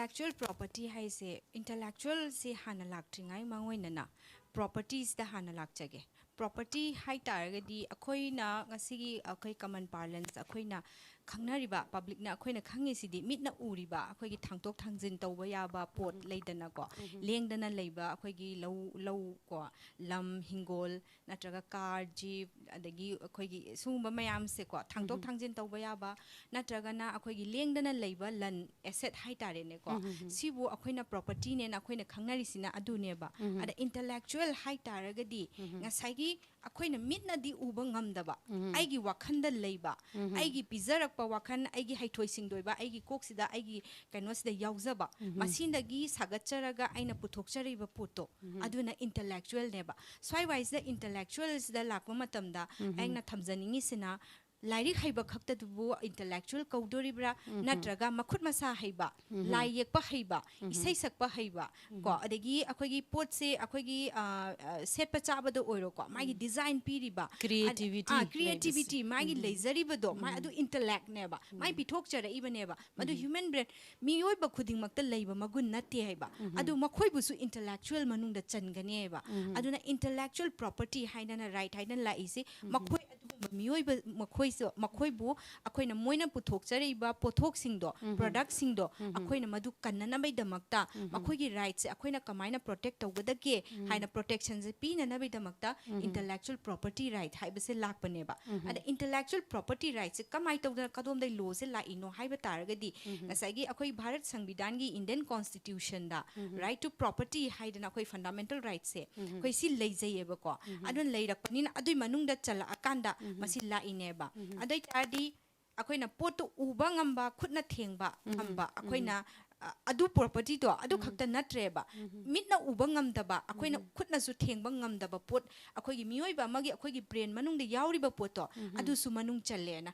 intellectual property hai se intellectual se hana laktingai mangoinana properties da hana lakchage property hai taragadi akoina ngasigi akai common parlance akoina khangnariba public na akoina khangi sidi mitna uriba akoigi thangtok thangjin tawba yaba pot leidana ko lengdana leiba akoigi low ko lam hingol natraga car jeep adagi akoigi sumba mayam se ko thangtok thangjin tawba yaba natraga na akoigi lengdana leiba lan asset hai tare ne ko sibu akoina property ne na akoina khangnari sina adune ba ada intellectual hai taragadi ngasagi akoina mitna di uba ngamdaba aigi wakhanda leiba aigi pizarak pa wakhan aigi haithoi singdoiba aigi koksida aigi kanosida yauzaba masindagi sagacharaga aina puthokchariba poto aduna intellectual neba swai wise the intellectuals da lakma matamda aina thamjaningi sina लाइरिक हाइबा खक्ता दुबु intellectual कौदोरिब्रा नत्रगा मखुत मसा हाइबा लाई येकपा हाइबा इसै सकपा हाइबा को अदगी अखोगी पोट से अखोगी सेटपा चाबदो ओइरो को मागी डिजाइन पीरिबा क्रिएटिविटी मागी लेजरिबदो मा अदु इंटेलेक्ट नेबा माई पिथोक चरे इबनेबा मदु ह्यूमन ब्रेन मियोइबा खुदिंग मक्ता लेबा मगुन नते हाइबा अदु मखोइबुसु इंटेलेक्चुअल मनुंगदा चनगनेबा अदुना इंटेलेक्चुअल प्रॉपर्टी हाइना राइट हाइना लाइसे मखोइ अदु मियोइबा मखोइ मखोइबु अखोइना मोइना पुथोकचरिबा पोथोकसिंगदो प्रोडक्टसिंगदो अखोइना मदु कन्ननबै दमक्ता मखोइगी राइट्स से अखोइना कमाइना प्रोटेक्ट तौगदगे हाइना प्रोटेक्शन से पीननबै दमक्ता इंटेलेक्चुअल प्रॉपर्टी राइट हाइबसे लाकपनेबा अदा इंटेलेक्चुअल प्रॉपर्टी राइट से कमाइ तौदा कदोमदै लॉ से लाइनो हाइबा तारगदी नसाइगी अखोइ भारत संविधान की इंडियन कॉन्स्टिट्यूशन दा राइट टू प्रॉपर्टी हाइदना अखोइ फंडामेंटल राइट से अखोइ सि लेजैयेबको अदुन लेरकपनिना अदुइ मनुंगदा चला अकांदा मसि लाइनेबा अदai tadi akoina poto uba ngamba khutna thengba ngamba akoina adu property to adu khakta natreba mitna uba ngamdaba akoina khutna su thengba ngamdaba pot akoigi miyoiba magi akoigi brain manung de yauri ba poto adu su manung challe na